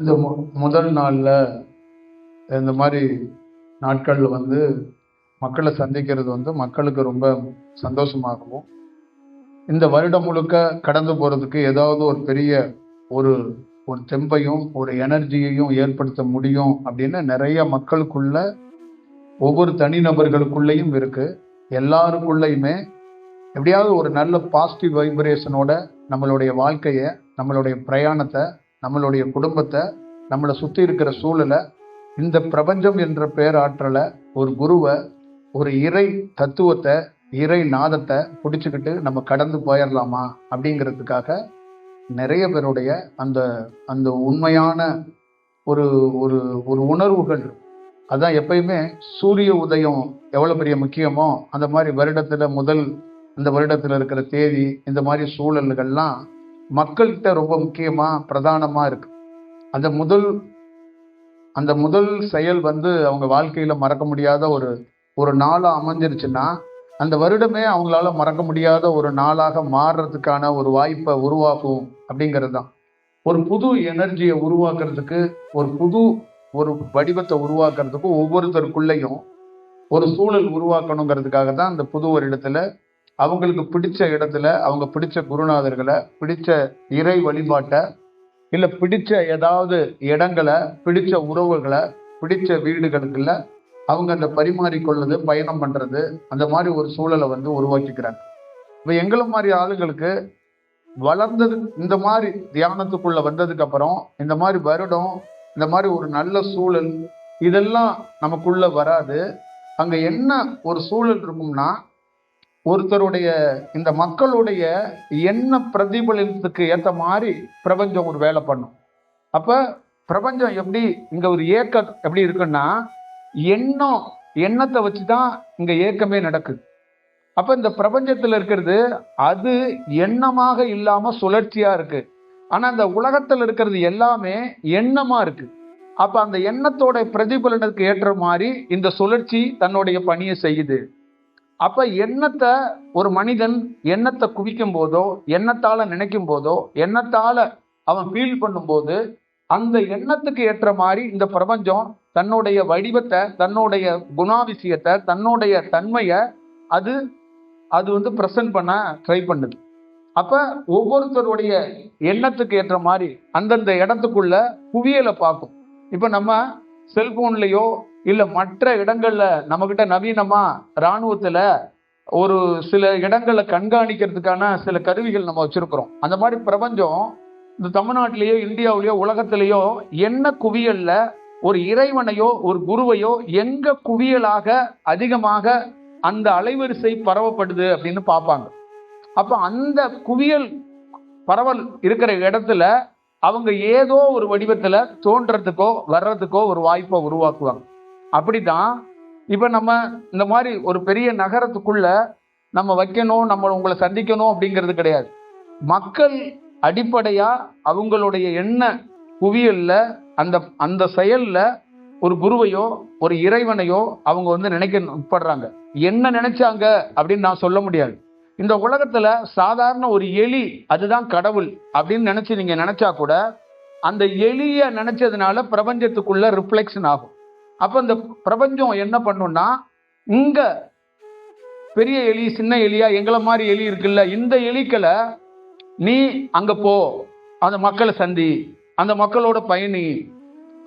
இந்த முதல் நாளில் இந்த மாதிரி நாட்களில் மக்களை சந்திக்கிறது மக்களுக்கு ரொம்ப சந்தோஷமாகவும், இந்த வருடம் முழுக்க கடந்து போகிறதுக்கு ஏதாவது ஒரு பெரிய ஒரு ஒரு தெம்பையும் ஒரு எனர்ஜியையும் ஏற்படுத்த முடியும் அப்படின்னு நிறைய மக்களுக்குள்ள, ஒவ்வொரு தனிநபர்களுக்குள்ளேயும் இருக்கு. எல்லாருக்குள்ளேயுமே எப்படியாவது ஒரு நல்ல பாசிட்டிவ் வைப்ரேஷனோட நம்மளுடைய வாழ்க்கையை, நம்மளுடைய பிரயாணத்தை, நம்மளுடைய குடும்பத்தை, நம்மளை சுற்றி இருக்கிற சூழலை, இந்த பிரபஞ்சம் என்ற பேராற்றலை, ஒரு குருவை, ஒரு இறை தத்துவத்தை, இறை நாதத்தை பிடிச்சிக்கிட்டு நம்ம கடந்து போயிடலாமா அப்படிங்கிறதுக்காக நிறைய பேருடைய அந்த அந்த உண்மையான ஒரு ஒரு ஒரு உணர்வுகள். அதான் எப்பயுமே சூரிய உதயம் எவ்வளோ பெரிய முக்கியமோ, அந்த மாதிரி வருடத்தில் இந்த வருடத்தில் இருக்கிற தேதி, இந்த மாதிரி சூழல்கள்லாம் மக்கள்கிட்ட ரொம்ப முக்கியமாக பிரதானமாக இருக்கு. அந்த முதல் செயல் அவங்க வாழ்க்கையில் மறக்க முடியாத ஒரு நாளாக அமைஞ்சிருச்சுன்னா, அந்த வருடமே அவங்களால மறக்க முடியாத ஒரு நாளாக மாறுறதுக்கான ஒரு வாய்ப்பை உருவாக்கும் அப்படிங்கிறது தான். ஒரு புது எனர்ஜியை உருவாக்குறதுக்கு, ஒரு வடிவத்தை உருவாக்குறதுக்கு ஒவ்வொருத்தருக்குள்ளேயும் ஒரு சூழல் உருவாக்கணுங்கிறதுக்காக தான் அந்த புது ஒரு இடத்துல அவங்களுக்கு பிடிச்ச இடத்துல, அவங்க பிடிச்ச குருநாதர்களை, பிடிச்ச இறை வழிபாட்டை, இல்லை பிடிச்ச ஏதாவது இடங்களை, பிடிச்ச உறவுகளை, பிடிச்ச வீடுகளுக்குள்ள அவங்க அந்த பரிமாறிக்கொள்வது, பயணம் பண்ணுறது, அந்த மாதிரி ஒரு சூழலை உருவாக்கிக்கிறாங்க. இப்போ எங்களை மாதிரி ஆளுங்களுக்கு வளர்ந்தது, இந்த மாதிரி தியானத்துக்குள்ள வந்ததுக்கு அப்புறம், இந்த மாதிரி வருடம், இந்த மாதிரி ஒரு நல்ல சூழல், இதெல்லாம் நமக்குள்ள வராது. அங்க என்ன ஒரு சூழல் இருக்கும்னா, ஒருத்தருடைய இந்த மக்களுடைய எண்ண பிரதிபலிப்புக்கு ஏற்ற மாதிரி பிரபஞ்சம் ஒரு வேலை பண்ணும். அப்ப பிரபஞ்சம் எப்படி, இங்க ஒரு ஏக்கம் எப்படி இருக்குன்னா, எண்ணத்தை வச்சுதான் இங்க ஏக்கமே நடக்குது. அப்ப இந்த பிரபஞ்சத்துல இருக்கிறது அது எண்ணமாக இல்லாம சுழற்சியா இருக்கு. ஆனா இந்த உலகத்துல இருக்கிறது எல்லாமே எண்ணமா இருக்கு. அப்ப அந்த எண்ணத்தோட பிரதிபலனுக்கு ஏற்ற மாதிரி இந்த சுழற்சி தன்னுடைய பணியை செய்யுது. அப்ப எண்ணத்தை ஒரு மனிதன் எண்ணத்தை குவிக்கும் போதோ, எண்ணத்தால நினைக்கும் போதோ, எண்ணத்தால அவன் ஃபீல் பண்ணும் போது, அந்த எண்ணத்துக்கு ஏற்ற மாதிரி இந்த பிரபஞ்சம் தன்னுடைய வடிவத்தை, தன்னுடைய குணாதிசயத்தை, தன்னுடைய தன்மையை அது பிரசன்ட் பண்ண ட்ரை பண்ணுது. அப்ப ஒவ்வொருத்தருடைய எண்ணத்துக்கு ஏற்ற மாதிரி அந்தந்த இடத்துக்குள்ள குவியலை பார்க்கும். இப்ப நம்ம செல்போன்லயோ இல்ல மற்ற இடங்கள்ல நம்மகிட்ட நவீனமா இராணுவத்துல ஒரு சில இடங்களை கண்காணிக்கிறதுக்கான சில கருவிகள் நம்ம வச்சிருக்கிறோம். அந்த மாதிரி பிரபஞ்சம் இந்த தமிழ்நாட்டிலேயோ இந்தியாவிலேயோ உலகத்திலேயோ என்ன குவியல்ல ஒரு இறைவனையோ ஒரு குருவையோ எங்க குவியலாக அதிகமாக அந்த அலைவரிசை பரவப்படுது அப்படின்னு பார்ப்பாங்க. அப்ப அந்த குவியல் பரவல் இருக்கிற இடத்துல அவங்க ஏதோ ஒரு வடிவத்துல தோன்றதுக்கோ வர்றதுக்கோ ஒரு வாய்ப்பை உருவாக்குவாங்க. அப்படிதான் இப்ப நம்ம இந்த மாதிரி ஒரு பெரிய நகரத்துக்குள்ள நம்ம வைக்கணும், நம்ம உங்களை சந்திக்கணும் அப்படிங்கிறது கிடையாது. மக்கள் அடிப்படையா அவங்களுடைய எண்ண குவியல்ல அந்த செயல்ல ஒரு குருவையோ ஒரு இறைவனையோ அவங்க நினைக்க உட்படுறாங்க. என்ன நினைச்சாங்க அப்படின்னு நான் சொல்ல முடியாது. இந்த உலகத்துல சாதாரண ஒரு எலி அதுதான் கடவுள் அப்படின்னு நினைச்சு நீங்க நினைச்சா கூட, அந்த எலிய நினைச்சதுனால பிரபஞ்சத்துக்குள்ள ரிஃப்ளெக்ஷன் ஆகும். அப்ப இந்த பிரபஞ்சம் என்ன பண்ணும்னா, இங்க பெரிய எலி சின்ன எலியா எங்களை மாதிரி எலி இருக்குல்ல, இந்த எலிக்களை நீ அங்க போ, அந்த மக்களை சந்தி, அந்த மக்களோட பயணி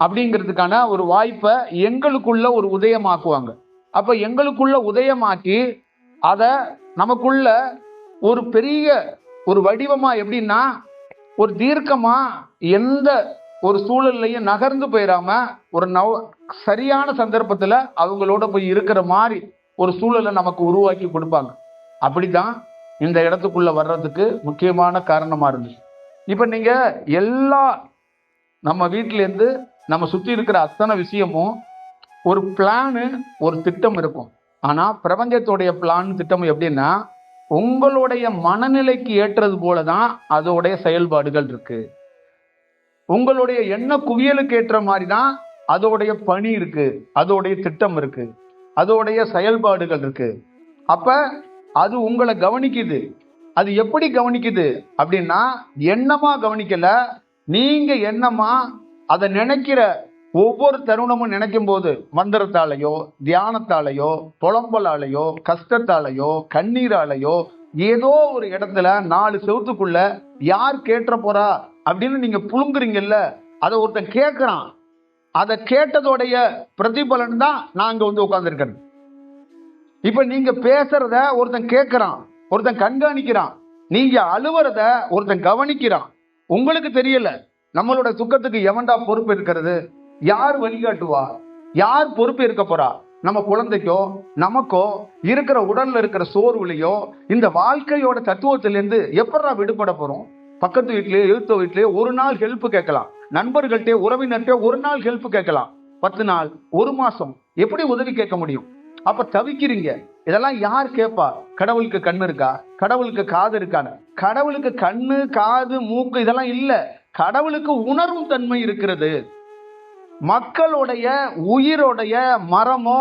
அப்படிங்கிறதுக்கான ஒரு வாய்ப்பை எங்களுக்குள்ள ஒரு உதயமாக்குவாங்க. அப்ப எங்களுக்குள்ள உதயமாக்கி அதை நமக்குள்ள ஒரு பெரிய ஒரு வடிவமா, எப்படின்னா ஒரு தீர்க்கமா எந்த ஒரு சூழல்லையும் நகர்ந்து போயிடாம ஒரு சரியான சந்தர்ப்பத்துல அவங்களோட போய் இருக்கிற மாதிரி ஒரு சூழலை நமக்கு உருவாக்கி கொடுப்பாங்க. அப்படிதான் இந்த இடத்துக்குள்ள வர்றதுக்கு முக்கியமான காரணமா இருந்துச்சு. இப்ப நீங்க எல்லா நம்ம வீட்டுல இருந்து நம்ம சுத்தி இருக்கிற அத்தனை விஷயமும் ஒரு பிளானு, ஒரு திட்டம் இருக்கும். ஆனா பிரபஞ்சத்துடைய பிளான் திட்டம் எப்படின்னா, உங்களுடைய மனநிலைக்கு ஏற்றது போலதான் அதோடைய செயல்பாடுகள் இருக்கு. உங்களுடைய எண்ண குவியலுக்கு ஏற்ற மாதிரி தான் அதோடைய பணி இருக்கு, அதோடைய திட்டம் இருக்கு, அதோடைய செயல்பாடுகள் இருக்கு. அப்ப அது உங்களை கவனிக்குது. அது எப்படி கவனிக்குது அப்படின்னா, எண்ணமா கவனிக்கல, நீங்க எண்ணமா அதை நினைக்கிற ஒவ்வொரு தருணமும் நினைக்கும் போது மந்திரத்தாலேயோ தியானத்தாலேயோ புலம்பலாலேயோ கஷ்டத்தாலேயோ கண்ணீராலேயோ ஏதோ ஒரு இடத்துல 4 செவத்துக்குள்ள யார் கேட்ட போறா அப்படின்னு நீங்க புழுங்குறீங்கல்ல, அதை ஒருத்தன் கேட்கிறான். அதை கேட்டதோடைய பிரதிபலன் தான் நான் இங்க வந்து உட்கார்ந்துருக்கேன். இப்ப நீங்க பேசுறத ஒருத்தன் கேட்கிறான், ஒருத்தன் கண்காணிக்கிறான். நீங்க அழுவுறத ஒருத்தன் கவனிக்கிறான். உங்களுக்கு தெரியல நம்மளோட துக்கத்துக்கு எவன்டா பொறுப்பு இருக்கிறது, யார் வழிகாட்டுவா, யார் பொறுப்பு இருக்க போறா? நம்ம குழந்தைக்கோ நமக்கோ இருக்கிற உடல்ல இருக்கிற சோர்வுலையோ இந்த வாழ்க்கையோட தத்துவத்திலிருந்து எப்படா விடுபட போறோம்? பக்கத்து வீட்லயோ எழுத்த வீட்லயோ ஒரு நாள் ஹெல்ப் கேட்கலாம், நண்பர்கள்ட்டே உறவினர்கிட்ட ஒரு நாள் ஹெல்ப் கேட்கலாம், 10 நாள் 1 மாசம் எப்படி உதவி கேட்க முடியும்? அப்ப தவிக்கிறீங்க. இதெல்லாம் யார் கேட்பா? கடவுளுக்கு கண்ணு இருக்கா? கடவுளுக்கு காது இருக்கான்னு? கடவுளுக்கு கண்ணு காது மூக்கு இதெல்லாம் இல்ல. கடவுளுக்கு உணர்வும் தன்மை இருக்கிறது. மக்களுடைய உயிரோடைய மரமோ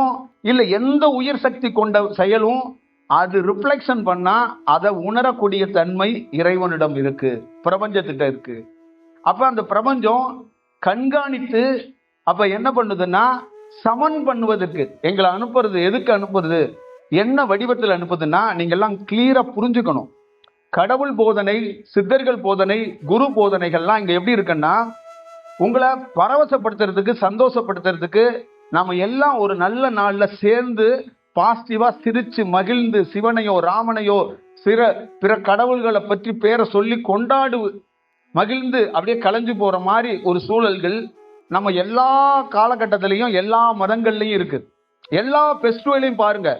இல்ல எந்த உயிர் சக்தி கொண்ட செயலும் அது ரிஃப்ளெக்ஷன் பண்ணா அதை உணரக்கூடிய தன்மை இறைவனிடம் இருக்கு, பிரபஞ்சத்திட்ட இருக்கு. அப்ப அந்த பிரபஞ்சம் கண்காணித்து அப்ப என்ன பண்ணுதுன்னா சமன் பண்ணுவதற்கு எங்களை அனுப்புறது. எதுக்கு அனுப்புறது, என்ன வடிவத்தில் அனுப்புதுன்னா நீங்க எல்லாம் கிளியரா புரிஞ்சுக்கணும். கடவுள் போதனை, சித்தர்கள் போதனை, குரு போதனைகள்லாம் இங்க எப்படி இருக்குன்னா உங்களை பரவசப்படுத்துறதுக்கு, சந்தோஷப்படுத்துறதுக்கு நாம எல்லாம் ஒரு நல்ல நாள்ல சேர்ந்து பாசிட்டிவா சிரிச்சு மகிழ்ந்து சிவனையோ ராமனையோ பிற கடவுள்களை பற்றி பேரை சொல்லி கொண்டாடு மகிழ்ந்து அப்படியே கலைஞ்சு போற மாதிரி ஒரு சூழல்கள் நம்ம எல்லா காலகட்டத்திலையும் எல்லா மதங்கள்லையும் இருக்கு. எல்லா ஃபெஸ்டிவலையும் பாருங்க,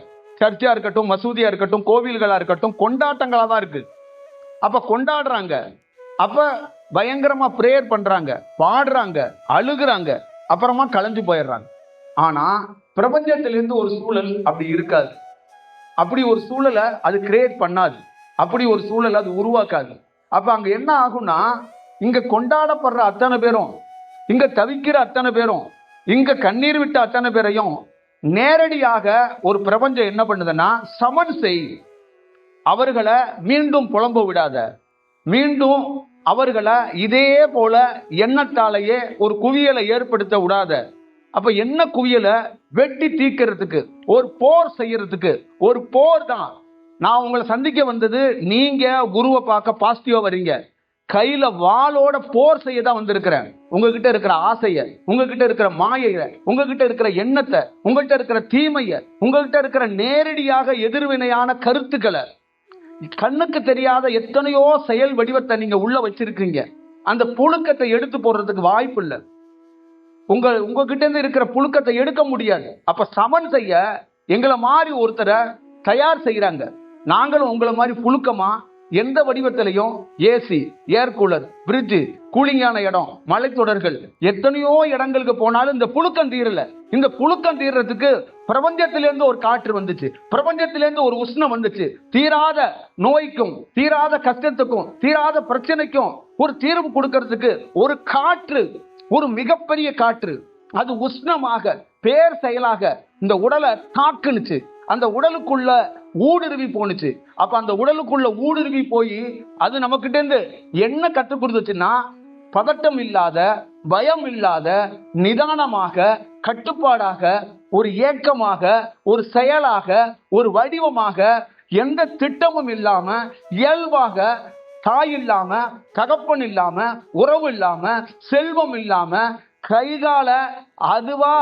சர்ச்சா இருக்கட்டும், மசூதியா இருக்கட்டும், கோவில்களா இருக்கட்டும், கொண்டாட்டங்களா தான் இருக்கு. அப்ப கொண்டாடுறாங்க, அப்ப பயங்கரமா பிரேயர் பண்றாங்க, பாடுறாங்க, அழுகுறாங்க, அப்புறமா கலைஞ்சு போயிடுறாங்க. ஆனா பிரபஞ்சத்திலிருந்து ஒரு சூழல் அப்படி இருக்காது. அப்படி ஒரு சூழலை அது கிரியேட் பண்ணாது, அப்படி ஒரு சூழலை அது உருவாக்காது. அப்ப அங்க என்ன ஆகும்னா இங்க கொண்டாடப்படுற அத்தனை பேரும், இங்க தவிக்கிற அத்தனை பேரும், இங்க கண்ணீர் விட்ட அத்தனை பேரையும் நேரடியாக ஒரு பிரபஞ்சம் என்ன பண்ணுதுன்னா சமன் செய். அவர்களை மீண்டும் புலம்ப விடாத, மீண்டும் அவர்களை இதே போல எண்ணத்தாலேயே ஒரு குவியலை ஏற்படுத்த விடாத. அப்ப என்ன குவியலை வெட்டி தீக்கிறதுக்கு, ஒரு போர் செய்யறதுக்கு, ஒரு போர் தான். நான் உங்களை சந்திக்க வந்தது, நீங்க குருவை பார்க்க பாசிட்டிவா வரீங்க, கையில வாளோட போர் செய்ய தான் வந்திருக்கிறேன். உங்ககிட்ட இருக்கிற ஆசைய, உங்ககிட்ட இருக்கிற மாயைய, உங்ககிட்ட இருக்கிற எண்ணத்தை, உங்ககிட்ட இருக்கிற தீமைய, உங்ககிட்ட இருக்கிற நேரடியாக எதிர்வினையான கருத்துக்களை, கண்ணுக்கு தெரியாத எத்தனையோ செயல் வடிவத்தை நீங்க உள்ள வச்சிருக்கீங்க. அந்த புழுக்கத்தை எடுத்து போடுறதுக்கு வாய்ப்பு இல்லை. உங்ககிட்ட இருந்து இருக்கிற புழுக்கத்தை எடுக்க முடியாது. அப்ப சமன் செய்ய எங்களை மாதிரி ஒருத்தரை தயார் செய்யறாங்க. நாங்களும் உங்களை மாதிரி புழுக்கமா எந்த வடிவத்திலையும் ஏசி, ஏர் கூலர், பிரிட்ஜ், கூலிங்கான இடம், மலைத்தொடர்கள், எத்தனையோ இடங்களுக்கு போனாலும் இந்த புழுக்கம் தீரல. இந்த புழுக்கம் தீர்றதுக்கு பிரபஞ்சத்திலிருந்து ஒரு காற்று வந்துச்சு, பிரபஞ்சத்திலிருந்து ஒரு உஷ்ணம் வந்துச்சு. தீராத நோய்க்கும், தீராத கஷ்டத்துக்கும், தீராத பிரச்சனைக்கும் ஒரு தீர்வு கொடுக்கறதுக்கு ஒரு காற்று, ஒரு மிகப்பெரிய காற்று, அது உஷ்ணமாக பேர் செயலாக இந்த உடலை தாக்குனுச்சு. அந்த உடலுக்குள்ள ஊடுருவி போனுச்சு. அப்ப அந்த உடலுக்குள்ள ஊடுருவி போய் அது நமக்கிட்ட இருந்து என்ன கற்றுக் கொடுத்துச்சுன்னா பதட்டம் இல்லாத, பயம் இல்லாத, நிதானமாக, கட்டுப்பாடாக, ஒரு ஏக்கமாக, ஒரு செயலாக, ஒரு வடிவமாக, எந்த திட்டமும் இல்லாம இயல்பாக, தாய் இல்லாம, தகப்பன் இல்லாம, உறவு இல்லாம, செல்வம் இல்லாம, கைகால அதுவா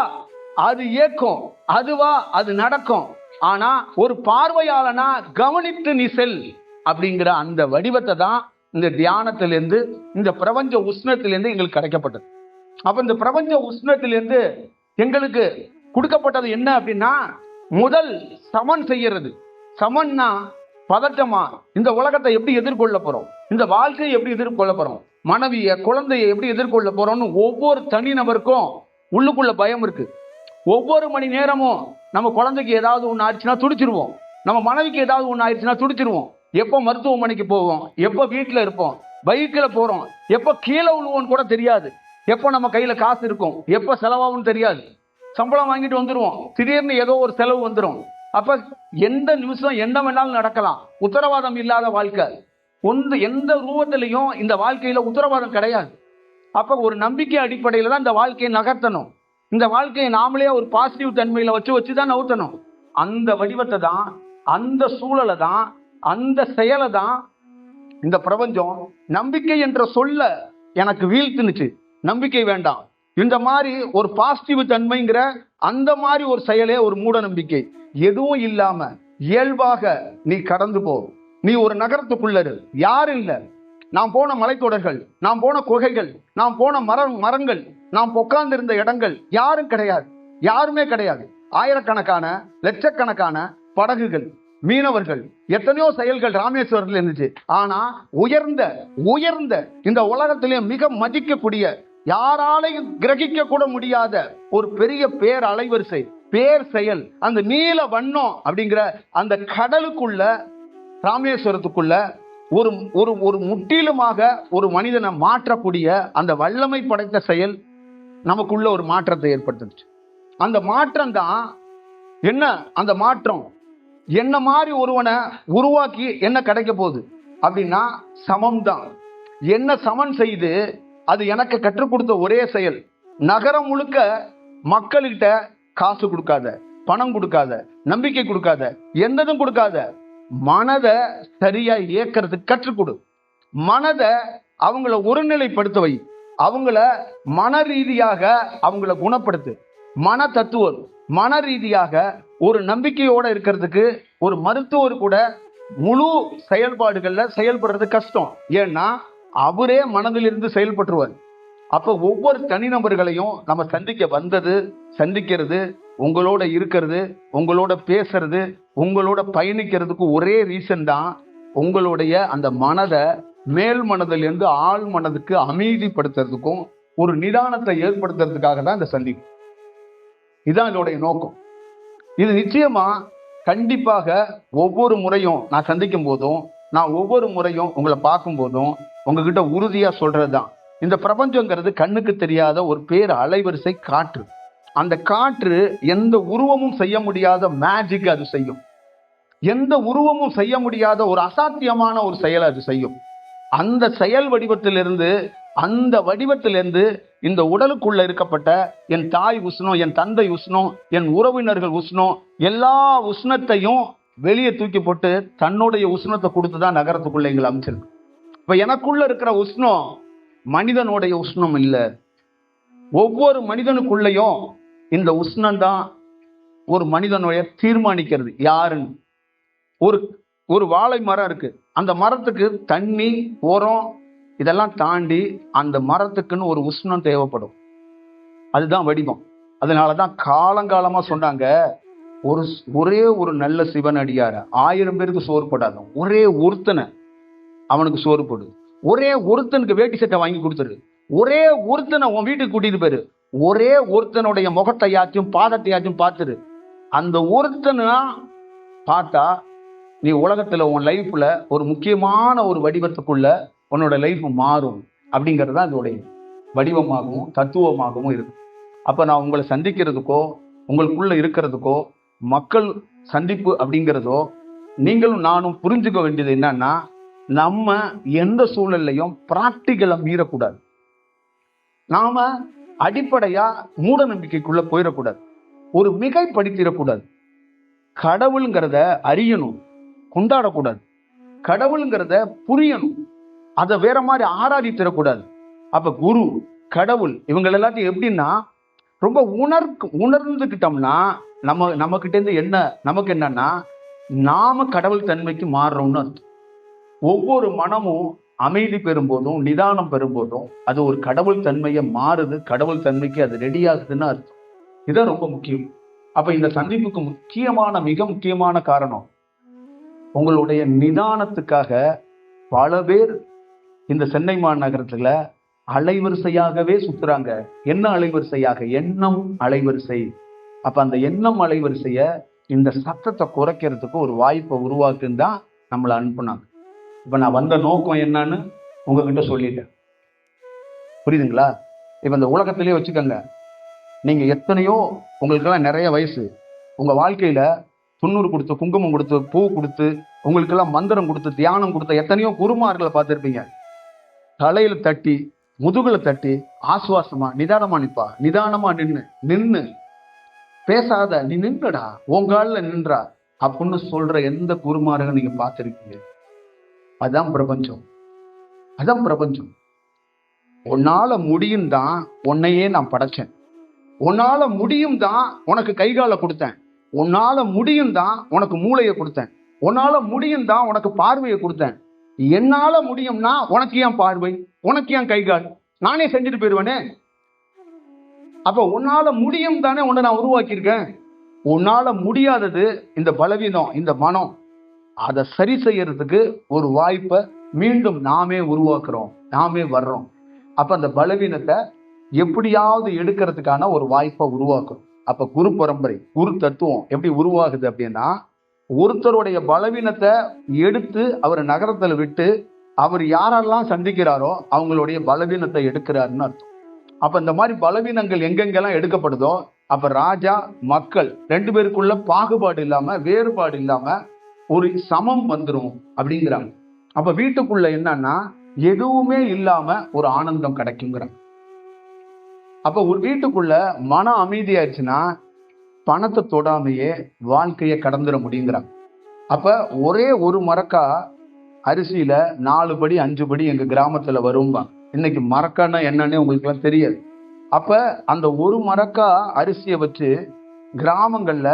அது இயக்கும், அதுவா அது நடக்கும். ஆனா ஒரு பார்வையாளனா கவனித்து நீ செல் அப்படிங்கிற அந்த வடிவத்தை தான் இந்த தியானத்திலிருந்து, இந்த பிரபஞ்ச உஷ்ணத்திலிருந்து எங்களுக்கு கிடைக்கப்பட்டது. அப்ப இந்த பிரபஞ்ச உஷ்ணத்திலிருந்து எங்களுக்கு கொடுக்கப்பட்டது என்ன அப்படின்னா, முதல் சமன் செய்யறது. சமன்னா பதட்டமா இந்த உலகத்தை எப்படி எதிர்கொள்ள போறோம், இந்த வாழ்க்கையை எப்படி எதிர்கொள்ள போறோம், மனைவிய குழந்தையை எப்படி எதிர்கொள்ள போறோம்னு ஒவ்வொரு தனிநபருக்கும் உள்ளுக்குள்ள பயம் இருக்கு. ஒவ்வொரு மணி நேரமும் நம்ம குழந்தைக்கு ஏதாவது ஒன்று ஆயிடுச்சுன்னா துடிச்சிருவோம், நம்ம மனைவிக்கு ஏதாவது ஒன்று ஆயிடுச்சுன்னா துடிச்சிருவோம். எப்போ மருத்துவமனைக்கு போவோம், எப்போ வீட்டில் இருப்போம், பைக்கில் போறோம், எப்போ கீழே விழுவோன்னு கூட தெரியாது, எப்போ நம்ம கையில காசு இருக்கும், எப்போ செலவாகும்னு தெரியாது. சம்பளம் வாங்கிட்டு வந்துடுவோம், திடீர்னு ஏதோ ஒரு செலவு வந்துடும். அப்ப எந்த நிமிஷம் என்ன வேணாலும் நடக்கலாம். உத்தரவாதம் இல்லாத வாழ்க்கை. எந்த ரூபத்திலையும் இந்த வாழ்க்கையில உத்தரவாதம் கிடையாது. அப்ப ஒரு நம்பிக்கை அடிப்படையில தான் இந்த வாழ்க்கையை நகர்த்தணும். இந்த வாழ்க்கையை நாமளே ஒரு பாசிட்டிவ் தன்மையில வச்சு தான் நகர்த்தணும். அந்த வடிவத்தை தான், அந்த சூழலை தான், அந்த செயலை தான் இந்த பிரபஞ்சம் நம்பிக்கை என்ற சொல்ல எனக்கு வீழ்த்துனுச்சு. நம்பிக்கை வேண்டாம், இந்த மாதிரி ஒரு பாசிட்டிவ் தன்மைங்கிற அந்த மாதிரி ஒரு செயலே ஒரு மூட நம்பிக்கை. எதுவும் இல்லாம இயல்பாக நீ கடந்து போ. நீ ஒரு நகரத்துக்குள்ள யாரும் இல்லை. நாம் போன மலைத்தொடர்கள், நாம் போன குகைகள், நாம் போன மரங்கள், நாம் உட்கார்ந்து இருந்த இடங்கள் யாரும் கிடையாது, யாருமே கிடையாது. ஆயிரக்கணக்கான லட்சக்கணக்கான படகுகள், மீனவர்கள், எத்தனையோ செயல்கள் ராமேஸ்வரத்தில் இருந்துச்சு. ஆனா உயர்ந்த இந்த உலகத்திலே மிக மதிக்கக்கூடிய, யாராலையும் கிரகிக்க கூட முடியாத ஒரு பெரிய பேர் அலைவரிசை, பேர் செயல், அந்த நீல வண்ணம் அப்படிங்கிற அந்த கடலுக்குள்ள, ராமேஸ்வரத்துக்குள்ள ஒரு ஒரு ஒரு முற்றிலுமாக ஒரு மனிதனை மாற்றக்கூடிய அந்த வல்லமை படைத்த செயல் நமக்குள்ள ஒரு மாற்றத்தை ஏற்படுத்துச்சு. அந்த மாற்றம் தான் என்ன? அந்த மாற்றம் என்ன மாதிரி ஒருவனை உருவாக்கி என்ன கிடைக்க போகுது அப்படின்னா சமம் தான். என்ன சமன் செய்து அது எனக்கு கற்றுக் கொடுத்த ஒரே செயல். நகரம் முழுக்க மக்கள்கிட்ட காசு கொடுக்காத, பணம் கொடுக்காத, நம்பிக்கை கொடுக்காத, எந்ததும் கொடுக்காத, மனதை சரியா இயக்கிறதுக்கு கற்றுக் கொடு. மனதை அவங்கள ஒருநிலைப்படுத்த வை. அவங்கள மன ரீதியாக அவங்கள குணப்படுத்து. மன தத்துவம் மன ரீதியாக ஒரு நம்பிக்கையோட இருக்கிறதுக்கு ஒரு மருத்துவர் கூட முழு செயல்பாடுகள்ல செயல்படுறது கஷ்டம். ஏன்னா அவரே மனதிலிருந்து செயல்பட்டுருவார். அப்ப ஒவ்வொரு தனிநபர்களையும் நம்ம சந்திக்கிறது, உங்களோட இருக்கிறது, உங்களோட பேசுறது, உங்களோட பயணிக்கிறதுக்கு ஒரே ரீசன் தான், உங்களுடைய அந்த மனதை மேல் மனதிலிருந்து ஆழ் மனதுக்கு அமைதிப்படுத்துறதுக்கும் ஒரு நிதானத்தை ஏற்படுத்துறதுக்காக தான் இந்த சந்திப்பு. இதுதான் இதோடைய நோக்கம். இது நிச்சயமா கண்டிப்பாக ஒவ்வொரு முறையும் நான் சந்திக்கும் போதும், நான் ஒவ்வொரு முறையும் உங்களை பார்க்கும் போதும் உங்ககிட்ட உறுதியா சொல்றதுதான், இந்த பிரபஞ்சங்கிறது கண்ணுக்கு தெரியாத ஒரு பேர் அலைவரிசை காற்று. அந்த காற்று எந்த உருவமும் செய்ய முடியாத மேஜிக் அது செய்யும். எந்த உருவமும் செய்ய முடியாத ஒரு அசாத்தியமான ஒரு செயலை அது செய்யும். அந்த செயல் வடிவத்திலிருந்து, அந்த வடிவத்திலிருந்து இந்த உடலுக்குள்ள இருக்கப்பட்ட என் தாய் உஷ்ணம், என் தந்தை உஷ்ணம், என் உறவினர்கள் உஷ்ணம், எல்லா உஷ்ணத்தையும் வெளியே தூக்கி போட்டு தன்னுடைய உஷ்ணத்தை கொடுத்துதான் நகரத்துக்குள்ள எங்களை அமைச்சிருக்கு. இப்ப எனக்குள்ள இருக்கிற உஷ்ணம் மனிதனுடைய உஷ்ணம் இல்லை. ஒவ்வொரு மனிதனுக்குள்ளேயும் இந்த உஷ்ணம்தான் ஒரு மனிதனுடைய தீர்மானிக்கிறது யாருன்னு. ஒரு வாழை மரம் இருக்கு, அந்த மரத்துக்கு தண்ணி, உரம் இதெல்லாம் தாண்டி அந்த மரத்துக்குன்னு ஒரு உஷ்ணம் தேவைப்படும். அதுதான் வடிவம். அதனாலதான் காலங்காலமா சொன்னாங்க, ஒரே ஒரு நல்ல சிவனடியார 1000 பேருக்கு சோறு போடாத, ஒரே ஒருத்தனை அவனுக்கு சோறு போடு, ஒரே ஒருத்தனுக்கு வேட்டி சட்டை வாங்கி கொடுத்துரு, ஒரே ஒருத்தனை உன் வீட்டுக்கு கூட்டிட்டு போயிரு, ஒரே ஒருத்தனுடைய முகத்தையாச்சும் பாதத்தையாச்சும் பார்த்துரு. அந்த ஒருத்தனா பார்த்தா நீ உலகத்துல உன் லைஃப்ல ஒரு முக்கியமான ஒரு வடிவத்துக்குள்ள உன்னோட லைஃப் மாறும். அப்படிங்கிறது தான் இதோடைய வடிவமாகவும் தத்துவமாகவும் இருக்கு. அப்ப நான் உங்களை சந்திக்கிறதுக்கோ, உங்களுக்குள்ள இருக்கிறதுக்கோ, மக்கள் சந்திப்பு அப்படிங்கிறதோ, நீங்களும் நானும் புரிஞ்சுக்க வேண்டியது என்னன்னா, நம்ம எந்த சூழல்லையும் பிராக்டிகலை மீறக்கூடாது. நாம அடிப்படையா மூட நம்பிக்கைக்குள்ள போயிடக்கூடாது, ஒரு மிகைப்படுத்திடக்கூடாது. கடவுளுங்கிறத அறியணும், கொண்டாடக்கூடாது. கடவுளுங்கிறத புரியணும், அதை வேற மாதிரி ஆராதித்திடக்கூடாது. அப்ப குரு, கடவுள் இவங்க எல்லாத்தையும் எப்படின்னா ரொம்ப உணர்ந்துக்கிட்டோம்னா நம்ம கிட்ட இருந்து என்ன நமக்கு என்னன்னா, நாம கடவுள் தன்மைக்கு மாறுறோம்னு அர்த்தம். ஒவ்வொரு மனமும் அமைதி பெறும்போதும் நிதானம் பெறும்போதும் அது ஒரு கடவுள் தன்மையை மாறுது, கடவுள் தன்மைக்கு அது ரெடி ஆகுதுன்னு அர்த்தம். இதுதான் ரொம்ப முக்கியம். அப்ப இந்த சந்திப்புக்கு மிக முக்கியமான காரணம், உங்களுடைய நிதானத்துக்காக பல பேர் இந்த சென்னை மாநகரத்துல அலைவரிசையாகவே சுத்துறாங்க. என்ன அலைவரிசையாக? எண்ணம் அலைவரிசை. அப்ப அந்த எண்ணம் அலைவரிசைய இந்த சத்தத்தை குறைக்கிறதுக்கு ஒரு வாய்ப்பை உருவாக்குன்னு தான் நம்மளை அனுப்புனாங்க. இப்ப நான் வந்த நோக்கம் என்னன்னு உங்ககிட்ட சொல்லிட்டேன், புரியுதுங்களா? இப்ப இந்த உலகத்திலேயே வச்சுக்கோங்க, நீங்க எத்தனையோ, உங்களுக்கெல்லாம் நிறைய வயசு, உங்க வாழ்க்கையில 90 கொடுத்து, குங்குமம் கொடுத்து, பூ கொடுத்து, உங்களுக்கெல்லாம் மந்திரம் கொடுத்து, தியானம் கொடுத்த எத்தனையோ குருமார்களை பார்த்துருப்பீங்க. தலையில தட்டி முதுகுல தட்டி ஆசுவாசமா நிதானமா நிப்பா, நிதானமா நின்னு பேசாத, நீ நின்றுடா, உங்கால நின்றா அப்படின்னு சொல்ற எந்த குருமாரங்க நீங்க பார்த்திருக்கீங்க? அதான் பிரபஞ்சம். அதான் பிரபஞ்சம். உன்னால முடியும் தான் உன்னையே நான் படைச்சேன். உன்னால முடியும் தான் உனக்கு கைகால கொடுத்தேன். உன்னால முடியும் தான் உனக்கு மூளையை கொடுத்தேன். உன்னால முடியும் தான் உனக்கு பார்வையை கொடுத்தேன். என்னால முடியும்னா உனக்கு ஏன் பார்வை, உனக்கு ஏன் கைகால்? நானே செஞ்சுட்டு போயிடுவேனே. அப்ப உன்னால முடியும் தானே உன்னை நான் உருவாக்கியிருக்கேன். உன்னால முடியாதது இந்த பலவீனம், இந்த மனம். அதை சரி செய்யறதுக்கு ஒரு வாய்ப்பை மீண்டும் நாமே உருவாக்குறோம், நாமே வர்றோம். அப்ப அந்த பலவீனத்தை எப்படியாவது எடுக்கிறதுக்கான ஒரு வாய்ப்பை உருவாக்குறோம். அப்ப குரு பரம்பரை, குரு தத்துவம் எப்படி உருவாகுது அப்படின்னா, ஒருத்தருடைய பலவீனத்தை எடுத்து அவர் நகரத்துல விட்டு அவர் யாரெல்லாம் சந்திக்கிறாரோ அவங்களுடைய பலவீனத்தை எடுக்கிறாருன்னு அர்த்தம். அப்ப இந்த மாதிரி பலவீனங்கள் எங்கெங்கெல்லாம் எடுக்கப்படுதோ அப்ப ராஜா மக்கள் ரெண்டு பேருக்குள்ள பாகுபாடு இல்லாம, வேறுபாடு இல்லாம ஒரு சமம் வந்துடும் அப்படிங்கிறாங்க. அப்ப வீட்டுக்குள்ள என்னன்னா எதுவுமே இல்லாம ஒரு ஆனந்தம் கிடைக்குங்கிறாங்க. அப்ப ஒரு வீட்டுக்குள்ள மன அமைதியாச்சுன்னா பணத்தை தொடாமையே வாழ்க்கையை கடந்துட முடியுங்கிறாங்க. அப்ப ஒரே ஒரு மரக்கா அரிசியில 4 படி 5 படி எங்க கிராமத்துல வரும்பாங்க. இன்னைக்கு மரக்கான்னா என்னன்னு உங்களுக்கு எல்லாம் தெரியாது. அப்ப அந்த ஒரு மரக்கா அரிசியை வச்சு கிராமங்கள்ல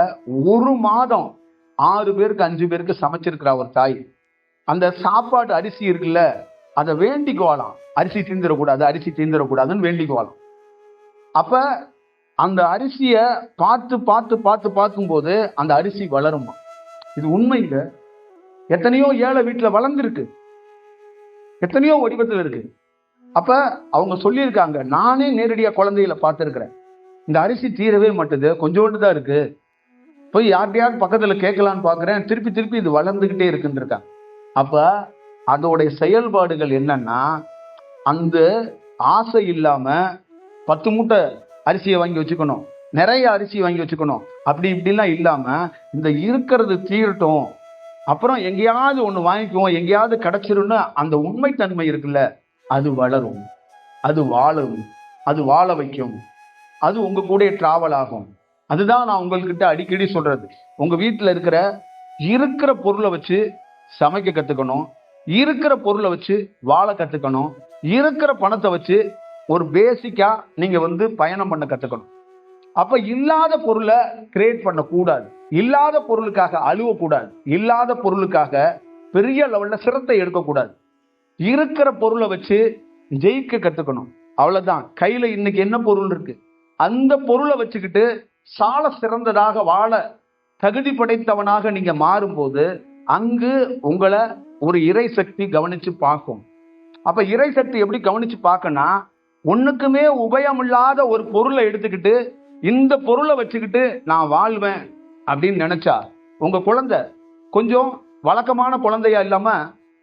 ஒரு மாதம் 6 பேருக்கு 5 பேருக்கு சமைச்சிருக்கிறா ஒரு தாய். அந்த சாப்பாடு அரிசி இருக்குல்ல, அதை வேண்டிக்குவாளாம், அரிசி தீந்துடக்கூடாது, அரிசி தீந்துடக்கூடாதுன்னு வேண்டிக்குவாளாம். அப்ப அந்த அரிசிய பார்த்து பார்த்து பார்த்து பார்க்கும்போது அந்த அரிசி வளருமா. இது உண்மைங்க. எத்தனையோ ஏழை வீட்டுல வளர்ந்துருக்கு, எத்தனையோ வடிவத்தில் இருக்கு. அப்ப அவங்க சொல்லியிருக்காங்க, நானே நேரடியா குழந்தைகளை பார்த்துருக்கிறேன், இந்த அரிசி தீரவே மாட்டுது, கொஞ்சோண்டு தான் இருக்கு, போய் யார்கிட்டயாவது பக்கத்துல கேட்கலான்னு பாக்குறேன், திருப்பி திருப்பி இது வளர்ந்துகிட்டே இருக்குன்னு இருக்காங்க. அப்ப அதோடைய செயல்பாடுகள் என்னன்னா, அந்த ஆசை இல்லாம 10 மூட்டை அரிசியை வாங்கி வச்சுக்கணும், நிறைய அரிசி வாங்கி வச்சுக்கணும், அப்படி இப்படிலாம் இல்லாம இந்த இருக்கிறது தீரட்டும், அப்புறம் எங்கேயாவது ஒண்ணு வாங்கிக்குவோம், எங்கேயாவது கிடைச்சிரும்னு அந்த உண்மைத்தன்மை இருக்குல்ல, அது வளரும், அது வாழும், அது வாழ வைக்கும், அது உங்க கூட டிராவல் ஆகும். அதுதான் நான் உங்கள்கிட்ட அடிக்கடி சொல்றது. உங்க வீட்டுல இருக்கிற பொருளை வச்சு சமைக்க கத்துக்கணும், இருக்கிற பொருளை வச்சு வாழ கத்துக்கணும், இருக்கிற பணத்தை வச்சு ஒரு பேசிக்கா நீங்க பயணம் பண்ண கத்துக்கணும். அப்ப இல்லாத பொருளை கிரியேட் பண்ண கூடாது, இல்லாத பொருளுக்காக அழுவக்கூடாது, இல்லாத பொருளுக்காக பெரிய லெவல்ல சிரத்தை எடுக்கக்கூடாது. இருக்கிற பொருளை வச்சு ஜெயிக்க கத்துக்கணும். அவ்வளவுதான். கையில இன்னைக்கு என்ன பொருள் இருக்கு, அந்த பொருளை வச்சுக்கிட்டு சால சிறந்ததாக வாழ தகுதி படைத்தவனாக நீங்க மாறும்போது அங்கு உங்களை ஒரு இறை சக்தி கவனிச்சு பார்க்கும். அப்ப இறை சக்தி எப்படி கவனிச்சு பார்க்கனா, ஒண்ணுக்குமே உபயமில்லாத ஒரு பொருளை எடுத்துக்கிட்டு இந்த பொருளை வச்சுக்கிட்டு நான் வாழ்வேன் அப்படின்னு நினைச்சா, உங்க குழந்தை கொஞ்சம் வழக்கமான குழந்தையா இல்லாம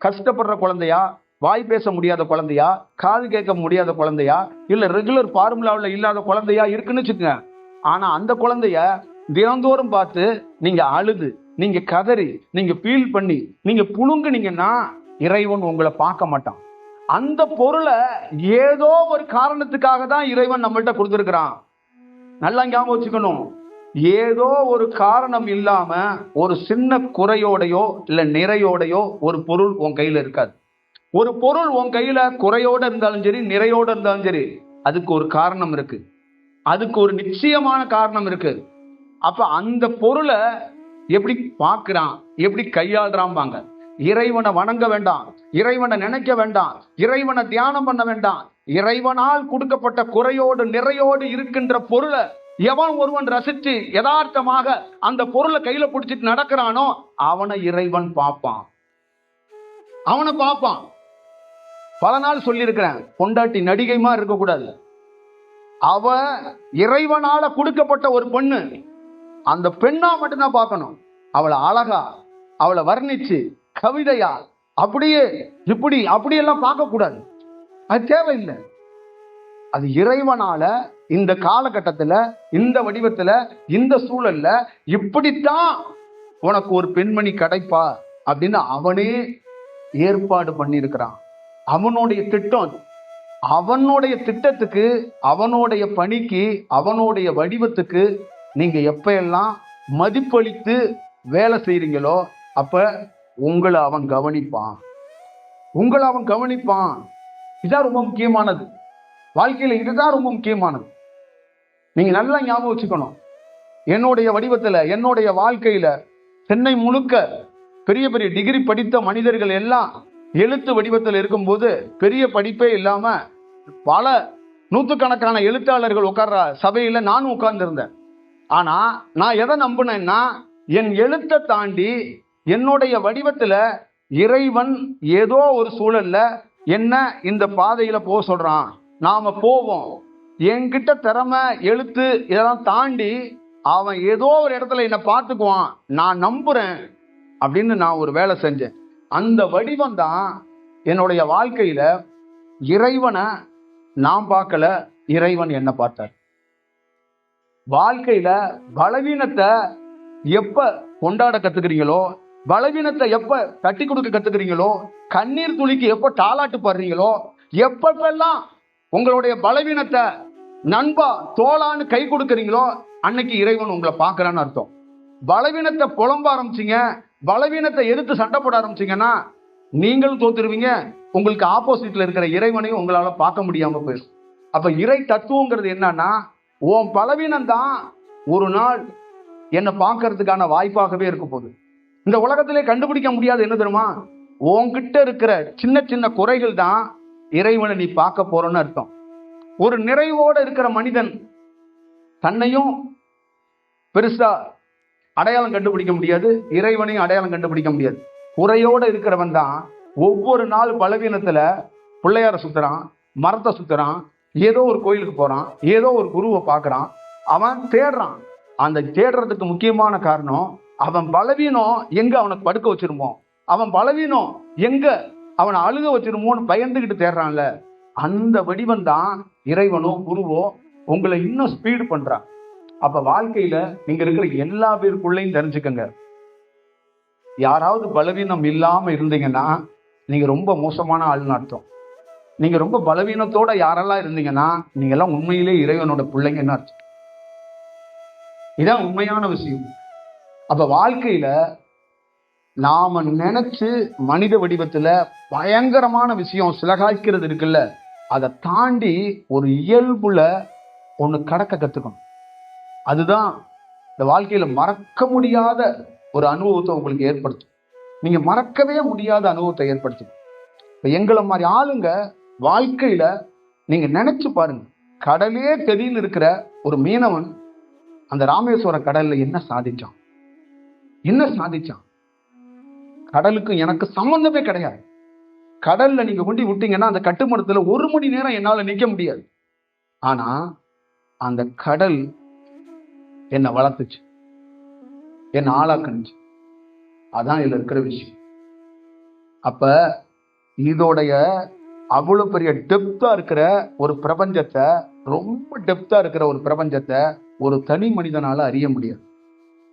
கஷ்டப்படுற குழந்தையா, வாய் பேச முடியாத குழந்தையா, காது கேட்க முடியாத குழந்தையா, இல்ல ரெகுலர் ஃபார்முலாவில் இல்லாத குழந்தையா இருக்குன்னு வச்சுக்கோங்க. ஆனா அந்த குழந்தைய தினந்தோறும் பார்த்து நீங்க அழுது, நீங்க கதறி, நீங்க ஃபீல் பண்ணி, நீங்க புழுங்குனீங்கன்னா இறைவன் உங்களை பார்க்க மாட்டான். அந்த பொருளை ஏதோ ஒரு காரணத்துக்காக தான் இறைவன் நம்மள்கிட்ட கொடுத்துருக்கிறான். நல்லா ஞாபகம் வச்சுக்கணும். ஏதோ ஒரு காரணம் இல்லாம ஒரு சின்ன குறையோடையோ இல்ல நிறையோடையோ ஒரு பொருள் உன் கையில இருக்காது. ஒரு பொருள் உன் கையில குறையோட இருந்தாலும் சரி, நிறையோட இருந்தாலும் சரி, அதுக்கு ஒரு காரணம் இருக்கு, அதுக்கு ஒரு நிச்சயமான காரணம் இருக்கு. அப்ப அந்த பொருளை எப்படி பார்க்கிறான், எப்படி கையாளுறாம்பாங்க. இறைவனை வணங்க வேண்டாம், இறைவனை நினைக்க வேண்டாம், இறைவனை தியானம் பண்ண வேண்டாம். இறைவனால் கொடுக்கப்பட்ட குறையோடு நிறையோடு இருக்கின்ற பொருளை எவன் ஒருவன் ரசிச்சு யதார்த்தமாக அந்த பொருளை கையில பிடிச்சிட்டு நடக்கிறானோ அவனை இறைவன் பார்ப்பான், அவனை பார்ப்பான். பல நாள் சொல்லியிருக்கிறேன், பொண்டாட்டி நடிகைமா இருக்கக்கூடாது. அவ இறைவனால கொடுக்கப்பட்ட ஒரு பெண்ணு, அந்த பெண்ணா மட்டும்தான் பார்க்கணும். அவளை அழகா, அவளை வர்ணிச்சு கவிதையா அப்படியே இப்படி அப்படியெல்லாம் பார்க்க கூடாது. அது தேவையில்லை. அது இறைவனால இந்த காலகட்டத்துல, இந்த வடிவத்துல, இந்த சூழல்ல இப்படித்தான் உனக்கு ஒரு பெண்மணி கிடைப்பா அப்படின்னு அவனே ஏற்பாடு பண்ணியிருக்கிறான். அவனுடைய திட்டம். அவனுடைய திட்டத்துக்கு, அவனுடைய பணிக்கு, அவனுடைய வடிவத்துக்கு நீங்க எப்ப எல்லாம் மதிப்பளித்து வேலை செய்றீங்களோ அப்ப உங்களை அவன் கவனிப்பான். இதான் ரொம்ப முக்கியமானது. வாழ்க்கையில இதுதான் ரொம்ப முக்கியமானது. நீங்க நல்லா ஞாபகம் வச்சுக்கணும். என்னுடைய வடிவத்துல, என்னுடைய வாழ்க்கையில சென்னை முழுக்க பெரிய பெரிய டிகிரி படித்த மனிதர்கள் எல்லாம் எழுத்து வடிவத்தில் இருக்கும்போது, பெரிய படிப்பே இல்லாம பல நூற்றுக்கணக்கான எழுத்தாளர்கள் உட்கார்ற சபையில நானும் உட்கார்ந்து இருந்தேன். ஆனா நான் எதை நம்பினேன்னா, என் எழுத்தை தாண்டி என்னுடைய வடிவத்துல இறைவன் ஏதோ ஒரு சூழல்ல என்ன இந்த பாதையில போக சொல்றான், நாம போவோம். என்கிட்ட திறமை, எழுத்து இதெல்லாம் தாண்டி அவன் ஏதோ ஒரு இடத்துல என்னை பார்த்துக்குவான், நான் நம்புறேன் அப்படின்னு நான் ஒரு வேலை செஞ்சேன். அந்த வடிவம் தான் என்னுடைய வாழ்க்கையில. இறைவனை நான் பார்க்கல, இறைவன் என்ன பார்த்தார். வாழ்க்கையில பலவீனத்தை எப்ப கொண்டாட கத்துக்கிறீங்களோ, பலவீனத்தை எப்ப தட்டி கொடுக்க கத்துக்கிறீங்களோ, கண்ணீர் துளிக்கு எப்ப தாலாட்டு பாடுறீங்களோ, எப்பெல்லாம் உங்களுடைய பலவீனத்தை நண்பா தோளான்னு கை கொடுக்குறீங்களோ, அன்னைக்கு இறைவன் உங்களை பார்க்கறான்னு அர்த்தம். பலவீனத்தை புலம்ப ஆரம்பிச்சிங்க, பலவீனத்தை எதிர்த்து சண்டை போட ஆரம்பிச்சிங்கன்னா நீங்களும் தோத்துருவீங்க. உங்களுக்கு ஆப்போசிட்ல இருக்கிற இறைவனையும் உங்களால பார்க்க முடியாம போயிடும். அப்ப இறை தத்துவங்கிறது என்னன்னா, உன் பலவீனம் தான் ஒரு நாள் என்னை பார்க்கறதுக்கான வாய்ப்பாகவே இருக்க போகுது. இந்த உலகத்திலே கண்டுபிடிக்க முடியாது என்ன தெரியுமா, உன்கிட்ட இருக்கிற சின்ன சின்ன குறைகள் தான் இறைவனை நீ பார்க்க போறன்னு அர்த்தம். ஒரு நிறைவோட இருக்கிற மனிதன் தன்னையும் பெருசா அடையாளம் கண்டுபிடிக்க முடியாது, இறைவனையும் அடையாளம் கண்டுபிடிக்க முடியாது. குறையோட இருக்கிறவன் தான் ஒவ்வொரு நாள் பலவீனத்துல பிள்ளையார சுத்துறான், மரத்தை சுத்துறான், ஏதோ ஒரு கோயிலுக்கு போறான், ஏதோ ஒரு குருவை பார்க்கறான், அவன் தேடுறான். அந்த தேடுறதுக்கு முக்கியமான காரணம் அவன் பலவீனம் எங்க அவனை படுக்க வச்சிருமோ, அவன் பலவீனம் எங்க அவனை அழுக வச்சிருமோன்னு பயந்துகிட்டு தேடுறான்ல, அந்த வடிவம் தான் இறைவனோ குருவோ உங்களை இன்னும் ஸ்பீடு பண்றான். அப்ப வாழ்க்கையில நீங்க இருக்கிற எல்லா பேருக்குள்ளையும் தெரிஞ்சுக்கங்க, யாராவது பலவீனம் இல்லாம இருந்தீங்கன்னா நீங்க ரொம்ப மோசமான ஆள்னு அர்த்தம். நீங்க ரொம்ப பலவீனத்தோட யாரெல்லாம் இருந்தீங்கன்னா நீங்க எல்லாம் உண்மையிலே இறைவனோட பிள்ளைங்கன்னு அர்த்தம். இதான் உண்மையான விஷயம். அப்ப வாழ்க்கையில நாம நினைச்சு மனித வடிவத்துல பயங்கரமான விஷயம் சிலகாய்க்கிறது இருக்குல்ல, அதை தாண்டி ஒரு இயல்புல ஒண்ணு கடக்க கத்துக்கணும். அதுதான் இந்த வாழ்க்கையில மறக்க முடியாத ஒரு அனுபவத்தை உங்களுக்கு ஏற்படுத்தும். நீங்க மறக்கவே முடியாத அனுபவத்தை ஏற்படுத்தும். இப்ப எங்களை மாதிரி ஆளுங்க வாழ்க்கையில நீங்க நினைச்சு பாருங்க, கடலே கதின்னு இருக்கிற ஒரு மீனவன் அந்த ராமேஸ்வர கடல்ல என்ன சாதிச்சான். கடலுக்கும் எனக்கு சம்பந்தமே கிடையாது. கடல்ல நீங்க கொண்டு விட்டீங்கன்னா அந்த கட்டுமரத்துல 1 மணி நேரம் என்னால நிக்க முடியாது. ஆனா அந்த கடல் என்னை வளர்த்துச்சு, என்னை ஆளாக்குனுச்சு. அதான் இதுல இருக்கிற விஷயம். அப்ப இதோடைய அவ்வளவு பெரிய டெப்தா இருக்கிற ஒரு பிரபஞ்சத்தை, ரொம்ப டெப்தா இருக்கிற ஒரு பிரபஞ்சத்தை ஒரு தனி மனிதனால அறிய முடியாது.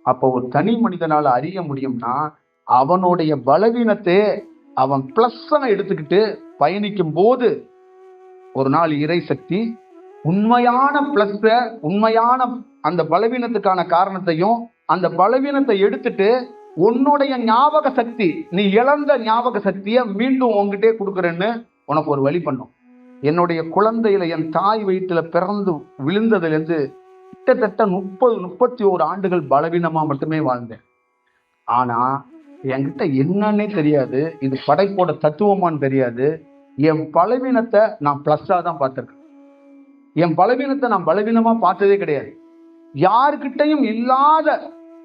அப்போ ஒரு தனி மனிதனால அறிய முடியும்னா அவனுடைய பலவீனத்தை அவன் பிளஸ் எடுத்துக்கிட்டு பயணிக்கும் போது ஒரு நாள் இறை சக்தி உண்மையான பிளஸ், உண்மையான அந்த பலவீனத்துக்கான காரணத்தையும் அந்த பலவீனத்தை எடுத்துட்டு உன்னுடைய ஞாபக சக்தி, நீ இழந்த ஞாபக சக்தியை மீண்டும் உன்கிட்டே கொடுக்குறேன்னு உனக்கு ஒரு வழி பண்ணும். என்னுடைய குழந்தையில என் தாய் வயிற்றுல பிறந்து விழுந்ததுல இருந்து கிட்டத்தட்ட 30-31 ஆண்டுகள் பலவீனமா மட்டுமே வாழ்ந்தேன். ஆனா என்கிட்ட என்னன்னே தெரியாது, இது படைப்போட தத்துவமான்னு தெரியாது. என் பலவீனத்தை நான் பிளஸ்ஸா தான் பார்த்திருக்கேன். என் பலவீனத்தை நான் பலவீனமா பார்த்ததே கிடையாது. யாருக்கிட்டையும் இல்லாத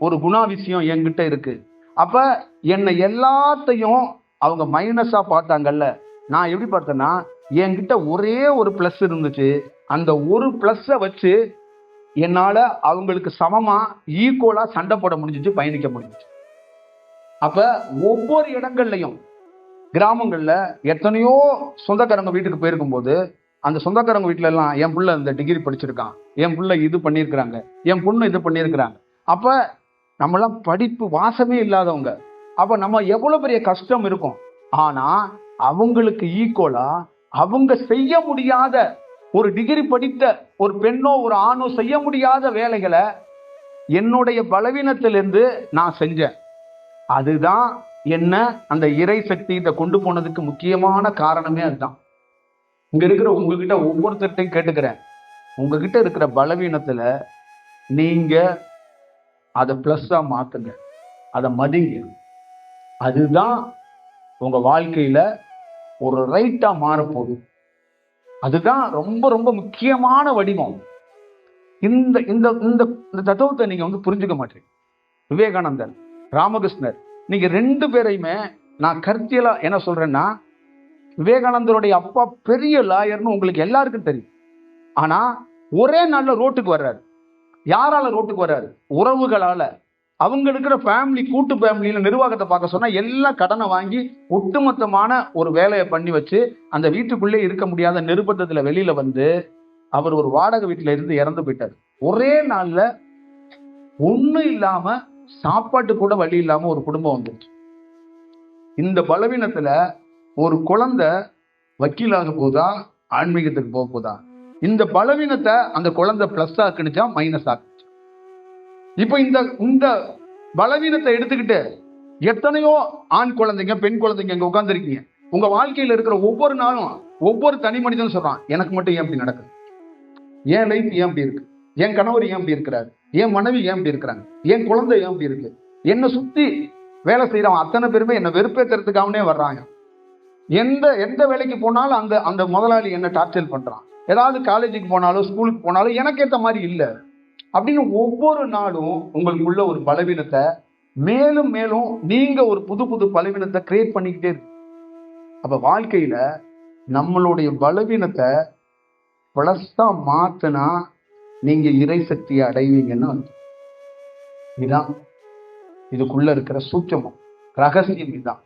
ஒரு குணாதிசயம் என்கிட்ட இருக்கு. அப்ப என்னை எல்லாத்தையும் அவங்க மைனஸா பார்த்தாங்கல்ல, நான் எப்படி பார்த்தேன்னா என்கிட்ட ஒரே ஒரு பிளஸ் இருந்துச்சு. அந்த ஒரு பிளஸ்ஸை வச்சு என்னால அவங்களுக்கு சமமா ஈக்குவலா சண்டை போட முடிஞ்சிச்சு, பயணிக்க முடிஞ்சிச்சு. அப்ப ஒவ்வொரு இடங்கள்லையும் கிராமங்கள்ல எத்தனையோ சொந்தக்காரங்க வீட்டுக்கு போயிருக்கும் போது அந்த சொந்தக்காரங்க வீட்டுல எல்லாம் என் புள்ள இந்த டிகிரி படிச்சிருக்கான், என் புள்ள இது பண்ணியிருக்கிறாங்க, என் பொண்ணு இது பண்ணியிருக்கிறாங்க. அப்ப நம்மளாம் படிப்பு வாசமே இல்லாதவங்க. அப்ப நம்ம எவ்வளவு பெரிய கஷ்டம் இருக்கும். ஆனா அவங்களுக்கு ஈக்குவலா அவங்க செய்ய முடியாத, ஒரு டிகிரி படித்த ஒரு பெண்ணோ ஒரு ஆணோ செய்ய முடியாத வேலைகளை என்னுடைய பலவீனத்திலிருந்து நான் செஞ்சேன். அதுதான் என்ன அந்த இறை சக்தி இதை கொண்டு போனதுக்கு முக்கியமான காரணமே அதுதான். இங்க இருக்கிற உங்ககிட்ட ஒவ்வொருத்தர்கிட்டையும் கேட்டுக்கிறேன், உங்ககிட்ட இருக்கிற பலவீனத்துல நீங்க அதை பிளஸ்ஸா மாத்துங்க, அதை மதிங்க. அதுதான் உங்க வாழ்க்கையில ஒரு ரைட்டா மாறப்போகுது. அதுதான் ரொம்ப ரொம்ப முக்கியமான வடிவம். இந்த இந்த இந்த தத்துவத்தை நீங்க வந்து புரிஞ்சுக்க மாட்டீங்க. விவேகானந்தர், ராமகிருஷ்ணர், நீங்க ரெண்டு பேரையுமே நான் கருத்தியலா என்ன சொல்றேன்னா, விவேகானந்தருடைய அப்பா பெரிய லாயர்னு உங்களுக்கு எல்லாருக்கும் தெரியும். ஆனா ஒரே நாள்ல ரோட்டுக்கு வர்றாரு. யாரால ரோட்டுக்கு வர்றாரு? உறவுகளால. அவங்க இருக்கிற ஃபேமிலி, கூட்டு ஃபேமிலியில நிர்வாகத்தை பார்க்க சொன்னா எல்லாம் கடனை வாங்கி ஒட்டுமொத்தமான ஒரு வேலையை பண்ணி வச்சு அந்த வீட்டுக்குள்ளே இருக்க முடியாத நிர்பந்தத்துல வெளியில வந்து அவர் ஒரு வாடகை வீட்டுல இருந்து இறந்து போயிட்டார். ஒரே நாள்ல ஒண்ணும் இல்லாம, சாப்பாட்டு கூட வழி இல்லாம ஒரு குடும்பம் வந்துச்சு. இந்த பலவீனத்துல ஒரு குழந்தை வக்கீலாக போதா, ஆன்மீகத்துக்கு போக போதா? இந்த பலவீனத்தை அந்த குழந்தை பிளஸ் ஆக்குனுச்சா மைனஸ் ஆக்குச்சு? இப்ப இந்த பலவீனத்தை எடுத்துக்கிட்டு எத்தனையோ ஆண் குழந்தைங்க, பெண் குழந்தைங்க இங்க உட்கார்ந்துருக்கீங்க. உங்க வாழ்க்கையில இருக்கிற ஒவ்வொரு நாளும் ஒவ்வொரு தனி மனிதனும் சொல்றான், எனக்கு மட்டும் ஏன் இப்படி நடக்குது, என் லைஃப் ஏன் இப்படி இருக்கு, என் கணவர் ஏன் இப்படி இருக்கிறாரு, என் மனைவி ஏன் இப்படி இருக்கிறாங்க, என் குழந்தை ஏன் இப்படி இருக்கு, என்னை சுத்தி வேலை செய்யறவன் அத்தனை பேருமே என்னை வெறுப்பேற்றுறதுக்காகவே வர்றாங்க. எந்த எந்த வேலைக்கு போனாலும் அந்த அந்த முதலாளி என்ன டார்ச்சர் பண்றான், ஏதாவது காலேஜுக்கு போனாலும் ஸ்கூலுக்கு போனாலும் எனக்கு ஏற்ற மாதிரி இல்லை அப்படின்னு ஒவ்வொரு நாளும் உங்களுக்குள்ள ஒரு பலவீனத்தை மேலும் மேலும் நீங்க ஒரு புது புது பலவீனத்தை கிரியேட் பண்ணிக்கிட்டே இருக்கு. அப்ப வாழ்க்கையில நம்மளுடைய பலவீனத்தை பிளஸ்ஸா மாத்தினா நீங்க இறை சக்தியை அடைவீங்கன்னு இதுதான் இதுக்குள்ள இருக்கிற சூட்சமம், ரகசியம். இதுதான்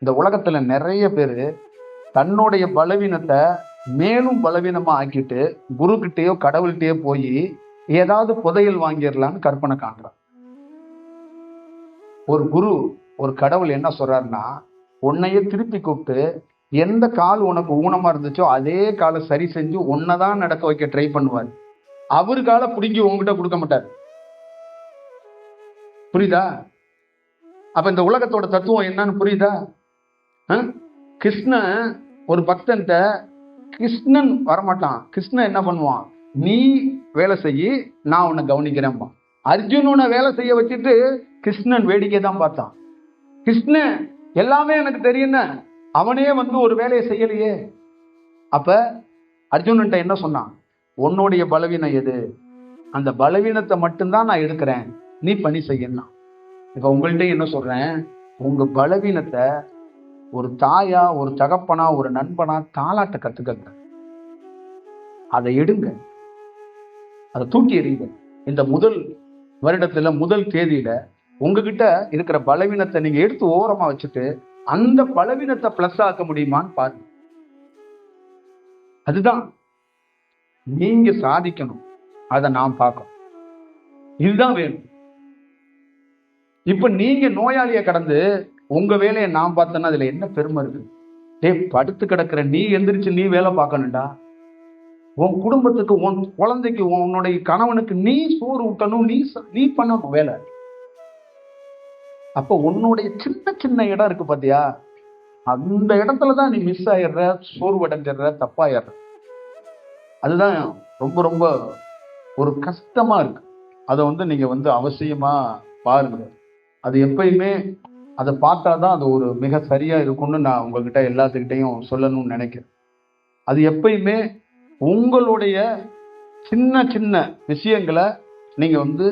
இந்த உலகத்துல நிறைய பேரு தன்னுடைய பலவீனத்தை மேலும் பலவீனமா ஆக்கிட்டு குரு கிட்டேயோ கடவுள்கிட்டயோ போய் ஏதாவது புதையல் வாங்கிடலான்னு கற்பனை காண்றான். ஒரு குரு, ஒரு கடவுள் என்ன சொல்றாருன்னா, உன்னையே திருப்பி கூப்பிட்டு எந்த கால் உனக்கு ஊனமா இருந்துச்சோ அதே காலை சரி செஞ்சு உன்னதான் நடக்க வைக்க ட்ரை பண்ணுவார். அவரு காலை பிடிங்கி உங்ககிட்ட கொடுக்க மாட்டார். புரியுதா? அப்ப இந்த உலகத்தோட தத்துவம் என்னன்னு புரியுதா? கிருஷ்ணன் ஒரு பக்தன்ட்ட, கிருஷ்ணன் வரமாட்டான். கிருஷ்ணன் என்ன பண்ணுவான், நீ வேலை செய்யி, நான் உன்னை கவனிக்கிறேன்பா. அர்ஜுனனை வேலை செய்ய வச்சுட்டு கிருஷ்ணன் வேடிக்கை தான் பார்த்தான். கிருஷ்ணன் எல்லாமே எனக்கு தெரியும்னு அவனே வந்து ஒரு வேலையை செய்யலையே. அப்ப அர்ஜுனன்ட்ட என்ன சொன்னான், உன்னுடைய பலவீனம் எது, அந்த பலவீனத்தை மட்டும்தான் நான் எடுக்கிறேன், நீ பணி செய்யணும். இப்ப உங்கள்கிட்ட என்ன சொல்றேன், உங்க பலவீனத்தை ஒரு தாயா, ஒரு தகப்பனா, ஒரு நண்பனா தாளாட்ட கத்துக்கங்க. அதை எடுங்க, அதை தூக்கி எறிங்க. இந்த முதல் வருடத்துல முதல் தேதியில உங்ககிட்ட இருக்கிற பலவீனத்தை நீங்க எடுத்து ஓரமா வச்சுட்டு அந்த பலவீனத்தை பிளஸ் ஆக்க முடியுமான்னு பாருங்க. அதுதான் நீங்க சாதிக்கணும், அதை நான் பார்க்கணும். இதுதான் வேணும். இப்ப நீங்க நோயாளியை கடந்து உங்க வேலையை நான் பார்த்தேன்னா அதுல என்ன பெருமை இருக்கு? படுத்து கிடக்கிற நீ எந்திரிச்சு நீ வேலை பார்க்கணும்டா. உன் குடும்பத்துக்கு, உன் குழந்தைக்கு, உன்னுடைய கணவனுக்கு நீ சோறு ஊட்டணும், நீ பண்ணணும் வேலை. அப்ப உன்னுடைய சின்ன சின்ன இடம் இருக்கு பாத்தியா, அந்த இடத்துலதான் நீ மிஸ் ஆயிடுற, சோர்வடைஞ்சிடுற, தப்பாயிடுற. அதுதான் ரொம்ப ரொம்ப ஒரு கஷ்டமா இருக்கு. அதை வந்து நீங்க வந்து அவசியமா பாருங்க. அது எப்பயுமே அதை பார்த்தாதான் அது ஒரு மிக சரியா இருக்கும்னு நான் உங்ககிட்ட எல்லாத்துக்கிட்டையும் சொல்லணும்னு நினைக்கிறேன். அது எப்பயுமே உங்களுடைய சின்ன சின்ன விஷயங்களை நீங்க வந்து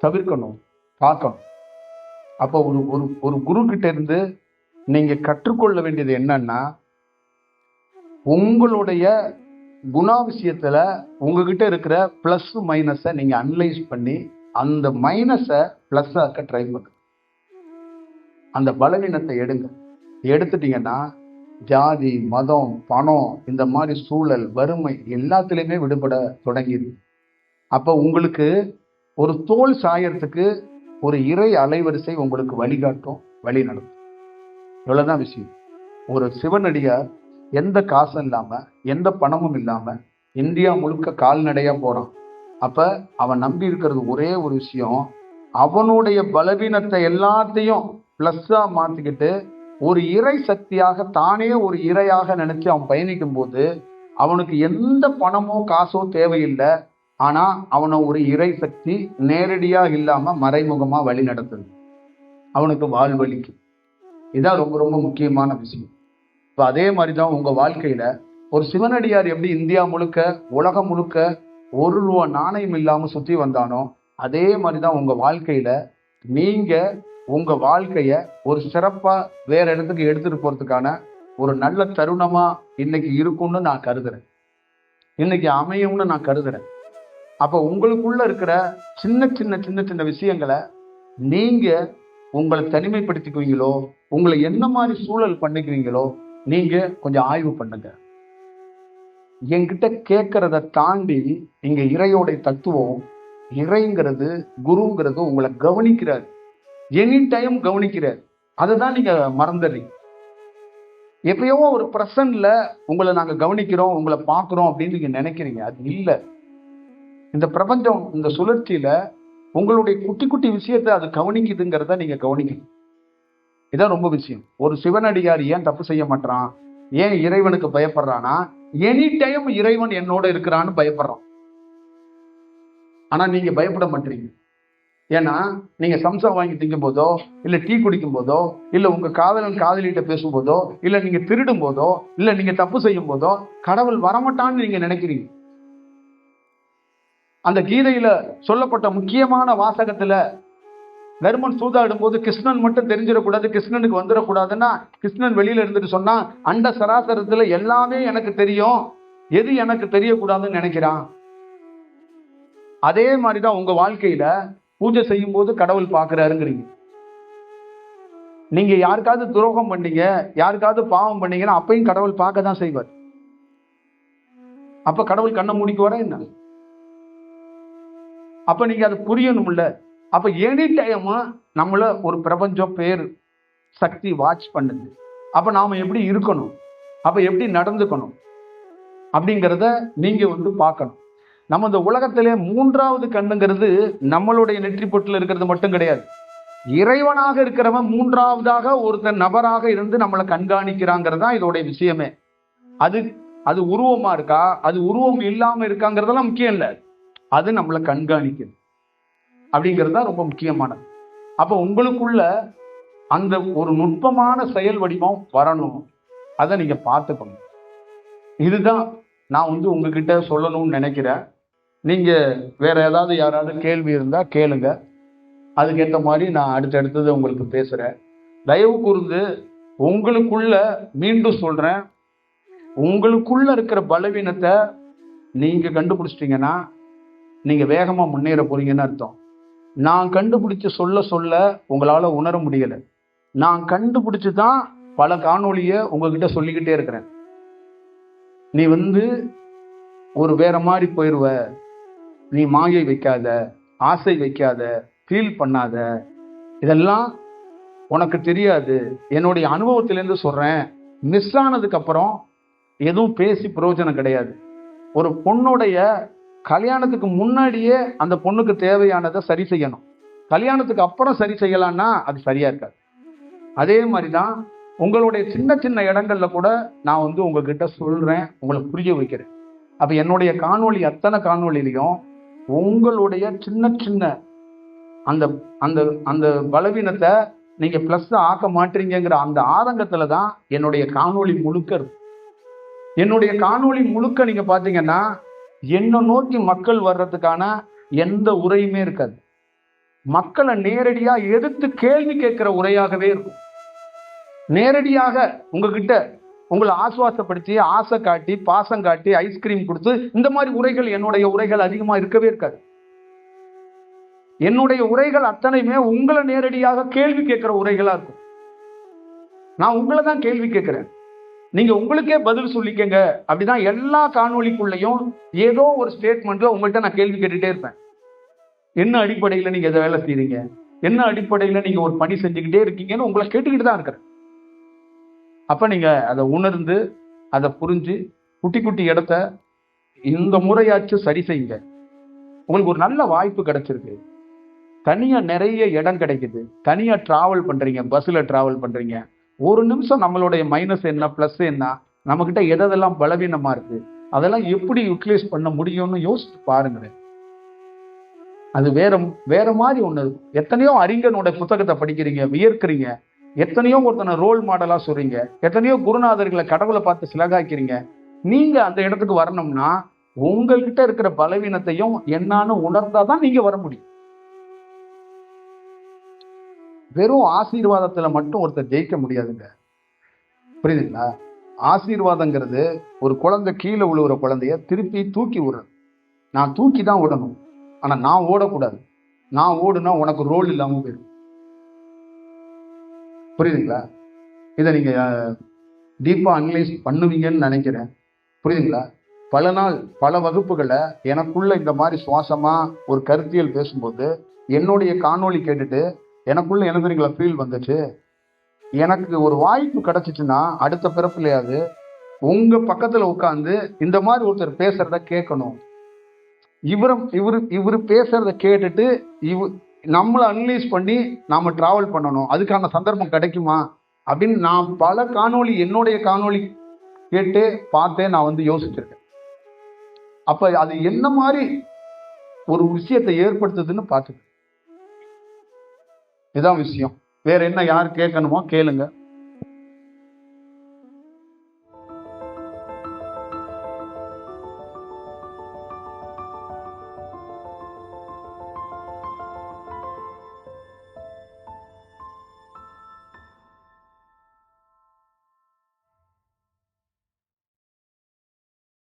தவிர்க்கணும், பார்க்கணும். அப்போ ஒரு ஒரு ஒரு குரு கிட்ட இருந்து நீங்க கற்றுக்கொள்ள வேண்டியது என்னன்னா, உங்களுடைய குணாதிசயத்துல உங்ககிட்ட இருக்கிற பிளஸ் மைனஸை நீங்க அனலைஸ் பண்ணி அந்த மைனஸை பிளஸ் ஆக்க ட்ரை பண்ணுங்க. அந்த பலவீனத்தை எடுங்க. எடுத்துட்டீங்கன்னா ஜாதி, மதம், பணம், இந்த மாதிரி சூழல், வறுமை எல்லாத்துலேயுமே விடுபட தொடங்கிடுது. அப்போ உங்களுக்கு ஒரு தோல் சாயறதுக்கு ஒரு இறை அலைவரிசை உங்களுக்கு வழிகாட்டும், வழி நடத்தும். இவ்வளவுதான் விஷயம். ஒரு சிவனடியார் எந்த காசும் இல்லாம, எந்த பணமும் இல்லாம இந்தியா முழுக்க கால்நடையா போறான். அப்ப அவன் நம்பி இருக்கிறது ஒரே ஒரு விஷயம், அவனுடைய பலவீனத்தை எல்லாத்தையும் பிளஸ்ஸா மாத்திக்கிட்டு ஒரு இறை சக்தியாக தானே ஒரு இறையாக நினைச்சு அவன் பயணிக்கும் போது அவனுக்கு எந்த பணமோ காசோ தேவையில்லை. ஆனா அவனை ஒரு இறை சக்தி நேரடியா இல்லாம மறைமுகமா வழி நடத்துது, அவனுக்கு வாழ்வழிக்கும். இதுதான் ரொம்ப ரொம்ப முக்கியமான விஷயம். இப்போ அதே மாதிரிதான் உங்க வாழ்க்கையில ஒரு சிவனடியார் எப்படி இந்தியா முழுக்க உலகம் முழுக்க ₹1 நாணயம் இல்லாம சுத்தி வந்தானோ, அதே மாதிரிதான் உங்க வாழ்க்கையில நீங்க உங்க வாழ்க்கைய ஒரு சிறப்பா வேற இடத்துக்கு எடுத்துட்டு போறதுக்கான ஒரு நல்ல தருணமா இன்னைக்கு இருக்கும்னு நான் கருதுறேன், இன்னைக்கு அமையும்னு நான் கருதுறேன். அப்ப உங்களுக்குள்ள இருக்கிற சின்ன சின்ன சின்ன சின்ன விஷயங்களை நீங்க உங்களை தனிமைப்படுத்திக்குவீங்களோ, உங்களை என்ன மாதிரி சூழல் பண்ணிக்குவீங்களோ, நீங்க கொஞ்சம் ஆய்வு பண்ணுங்க. என்கிட்ட கேட்கறத தாண்டி இங்க இறையோட தத்துவம், இறைங்கிறது குருங்கிறது உங்களை கவனிக்கிறார், எனி டைம் கவனிக்கிறார். அதுதான் நீங்க மறந்துடுறீங்க. எப்பயோ ஒரு பிரசன்ட்ல உங்களை நாங்க கவனிக்கிறோம், உங்களை பார்க்கிறோம் அப்படின்னு நீங்க நினைக்கிறீங்க. அது இல்லை. இந்த பிரபஞ்சம் இந்த சுழற்சியில உங்களுடைய குட்டி குட்டி விஷயத்தை அது கவனிக்குதுங்கிறத நீங்க கவனிக்கணும். இதான் ரொம்ப விஷயம். ஒரு சிவனடியார் ஏன் தப்பு செய்ய மாட்டான், ஏன் இறைவனுக்கு பயப்படுறானா, எனி டைம் இறைவன் என்னோட இருக்கிறான்னு பயப்படுறான். ஆனா நீங்க பயப்பட மாட்டீங்க. ஏன்னா நீங்க சம்சா வாங்கி திங்கும் போதோ, இல்ல டீ குடிக்கும் போதோ, இல்ல உங்க காதலன் காதலிட்ட பேசும் போதோ, இல்ல நீங்க திருடும் போதோ, இல்ல நீங்க தப்பு செய்யும் போதோ கடவுள் வரமாட்டான்னு நீங்க நினைக்கிறீங்க. அந்த கீதையில சொல்லப்பட்ட முக்கியமான வாசகத்துல தர்மன் சூதாடும் போது கிருஷ்ணன் மட்டும் தெரிஞ்சிடக்கூடாது, கிருஷ்ணனுக்கு வந்துடக்கூடாதுன்னா கிருஷ்ணன் வெளியில இருந்துட்டு சொன்னா, அண்ட சராசரத்துல எல்லாமே எனக்கு தெரியும், எது எனக்கு தெரியக்கூடாதுன்னு நினைக்கிறான். அதே மாதிரிதான் உங்க வாழ்க்கையில பூஜை செய்யும் போது கடவுள் பார்க்கிறாருங்கிறீங்க. நீங்க யாருக்காவது துரோகம் பண்ணீங்க, யாருக்காவது பாவம் பண்ணீங்கன்னா அப்பையும் கடவுள் பார்க்க தான் செய்வார். அப்ப கடவுள் கண்ணை மூடிக்குவாரா என்ன? அப்ப நீங்க அது புரியணும்ல. அப்ப எனி டைம் நம்மள ஒரு பிரபஞ்சம் பேர் சக்தி வாட்ச் பண்ணுது. அப்ப நாம எப்படி இருக்கணும், அப்ப எப்படி நடந்துக்கணும் அப்படிங்கிறத நீங்க பார்க்கணும். நம்ம இந்த உலகத்திலே 3வது கண்ணுங்கிறது நம்மளுடைய நெற்றி பொட்டில் இருக்கிறது மட்டும் கிடையாது. இறைவனாக இருக்கிறவன் 3வதாக ஒருத்தன் நபராக இருந்து நம்மளை கண்காணிக்கிறாங்கிறது தான் இதோடைய விஷயமே. அது அது உருவமா இருக்கா, அது உருவம் இல்லாம இருக்காங்கிறதெல்லாம் முக்கியம் இல்லை, அது நம்மளை கண்காணிக்குது அப்படிங்கிறது தான் ரொம்ப முக்கியமானது. அப்போ உங்களுக்குள்ள அந்த ஒரு நுட்பமான செயல் வடிவம் வரணும், அதை நீங்க பார்த்துக்கணும். இதுதான் நான் உங்ககிட்ட சொல்லணும்னு நினைக்கிறேன். நீங்க வேற ஏதாவது யாராவது கேள்வி இருந்தா கேளுங்க, அதுக்கேற்ற மாதிரி நான் அடுத்தடுத்தது உங்களுக்கு பேசுறேன். தயவு கூர்ந்து உங்களுக்குள்ள, மீண்டும் சொல்றேன், உங்களுக்குள்ள இருக்கிற பலவீனத்தை நீங்க கண்டுபிடிச்சிட்டீங்கன்னா நீங்க வேகமா முன்னேற போறீங்கன்னு அர்த்தம். நான் கண்டுபிடிச்சு சொல்ல சொல்ல உங்களால உணர முடியல. நான் கண்டுபிடிச்சு தான் பல காணொலிய உங்ககிட்ட சொல்லிக்கிட்டே இருக்கிறேன். நீ ஒரு வேற மாதிரி போயிடுவ, நீ மாயை வைக்காத, ஆசை வைக்காத, ஃபீல் பண்ணாத, இதெல்லாம் உனக்கு தெரியாது. என்னுடைய அனுபவத்திலேருந்து சொல்றேன். மிஸ் ஆனதுக்கு அப்புறம் எதுவும் பேசி பிரயோஜனம் கிடையாது. ஒரு பொண்ணுடைய கல்யாணத்துக்கு முன்னாடியே அந்த பொண்ணுக்கு தேவையானதை சரி செய்யணும். கல்யாணத்துக்கு அப்புறம் சரி செய்யலாம்னா அது சரியா இருக்காது. அதே மாதிரிதான் உங்களுடைய சின்ன சின்ன இடங்கள்ல கூட நான் உங்ககிட்ட சொல்றேன், உங்களை புரிய வைக்கிறேன். அப்ப என்னுடைய காணொளி அத்தனை காணொலியிலையும் உங்களுடைய சின்ன சின்ன அந்த அந்த அந்த பலவீனத்தை நீங்க பிளஸ் ஆக்க மாட்டீங்கிற அந்த ஆதங்கத்துல தான் என்னுடைய காணொளி முழுக்க இருக்கு. என்னுடைய காணொளி முழுக்க நீங்க பாத்தீங்கன்னா என்ன நோக்கி மக்கள் வர்றதுக்கான எந்த உரையுமே இருக்காது. மக்களை நேரடியா எதிர்த்து கேள்வி கேட்கிற உரையாகவே இருக்கும். நேரடியாக உங்ககிட்ட உங்களை ஆசுவாசப்படுத்தி, ஆசை காட்டி, பாசம் காட்டி, ஐஸ்கிரீம் கொடுத்து, இந்த மாதிரி உரைகள் என்னுடைய உரைகள் அதிகமா இருக்கவே இருக்காது. என்னுடைய உரைகள் அத்தனையுமே உங்களை நேரடியாக கேள்வி கேட்கிற உரைகளா இருக்கும். நான் உங்களை தான் கேள்வி கேட்கிறேன், நீங்க உங்களுக்கே பதில் சொல்லிக்கங்க. அப்படிதான் எல்லா காணொலிக்குள்ளேயும் ஏதோ ஒரு ஸ்டேட்மெண்ட்ல உங்கள்கிட்ட நான் கேள்வி கேட்டுட்டே இருப்பேன். என்ன அடிப்படையில நீங்க இதை வேலை செய்றீங்க, என்ன அடிப்படையில நீங்க ஒரு பணி செஞ்சுக்கிட்டே இருக்கீங்கன்னு உங்களை கேட்டுக்கிட்டு தான் இருக்கிறேன். அப்ப நீங்க அதை உணர்ந்து அதை புரிஞ்சு குட்டி குட்டி இடத்த இந்த முறையாச்சும் சரி செய்யுங்க. உங்களுக்கு ஒரு நல்ல வாய்ப்பு கிடைச்சிருக்கு, தனியா நிறைய இடம் கிடைக்குது, தனியா டிராவல் பண்றீங்க, பஸ்ல டிராவல் பண்றீங்க, ஒரு நிமிஷம் நம்மளுடைய மைனஸ் என்ன பிளஸ் என்ன, நம்ம கிட்ட எதெல்லாம் பலவீனமா இருக்கு, அதெல்லாம் எப்படி யூட்டிலைஸ் பண்ண முடியும்னு யோசிச்சு பாருங்களேன். அது வேற மாதிரி ஒண்ணு இருக்கும். எத்தனையோ அறிஞனோட புத்தகத்தை படிக்கிறீங்க, வியர்க்கிறீங்க, எத்தனையோ ஒருத்தனை ரோல் மாடலா சொல்றீங்க, எத்தனையோ குருநாதர்களை கடவுளை பார்த்து சிலகாக்கிறீங்க. நீங்க அந்த இடத்துக்கு வரணும்னா உங்கள்கிட்ட இருக்கிற பலவீனத்தையும் என்னான்னு உணர்ந்தாதான் நீங்க வர முடியும். வெறும் ஆசீர்வாதத்துல மட்டும் ஒருத்தர் ஜெயிக்க முடியாதுங்க. புரியுதுங்களா? ஆசீர்வாதங்கிறது ஒரு குழந்தை கீழே விழுவுற குழந்தைய திருப்பி தூக்கி விடுறது. நான் தூக்கி தான் விடணும், ஆனா நான் ஓடக்கூடாது. நான் ஓடுனா உனக்கு ரோல் இல்லாம போயிடும். புரியுதுங்களா? இதை நீங்க டீப்பா அனலைஸ் பண்ணுவீங்கன்னு நினைக்கிறேன். புரியுதுங்களா? பல நாள் பல வகுப்புகளை எனக்குள்ள இந்த மாதிரி சுவாசமா ஒரு கருத்தியல் பேசும்போது என்னுடைய காணொளி கேட்டுட்டு எனக்குள்ள எனக்கு ஃபீல் வந்துச்சு. எனக்கு ஒரு வாய்ப்பு கிடைச்சிச்சுன்னா அடுத்த பிறப்புலையாவது உங்க பக்கத்துல உட்காந்து இந்த மாதிரி ஒருத்தர் பேசுறத கேட்கணும். இவரு பேசுறத கேட்டுட்டு நம்மளை அனலைஸ் பண்ணி நாம டிராவல் பண்ணணும். அதுக்கான சந்தர்ப்பம் கிடைக்குமா அப்படின்னு நான் பல காணொளி என்னுடைய காணொளி கேட்டு பார்த்தேன். நான் யோசிச்சிருக்கேன். அப்ப அது என்ன மாதிரி ஒரு விஷயத்தை ஏற்படுத்துதுன்னு பார்த்துக்க. இதுதான் விஷயம். வேற என்ன யார் கேட்கணுமோ கேளுங்க.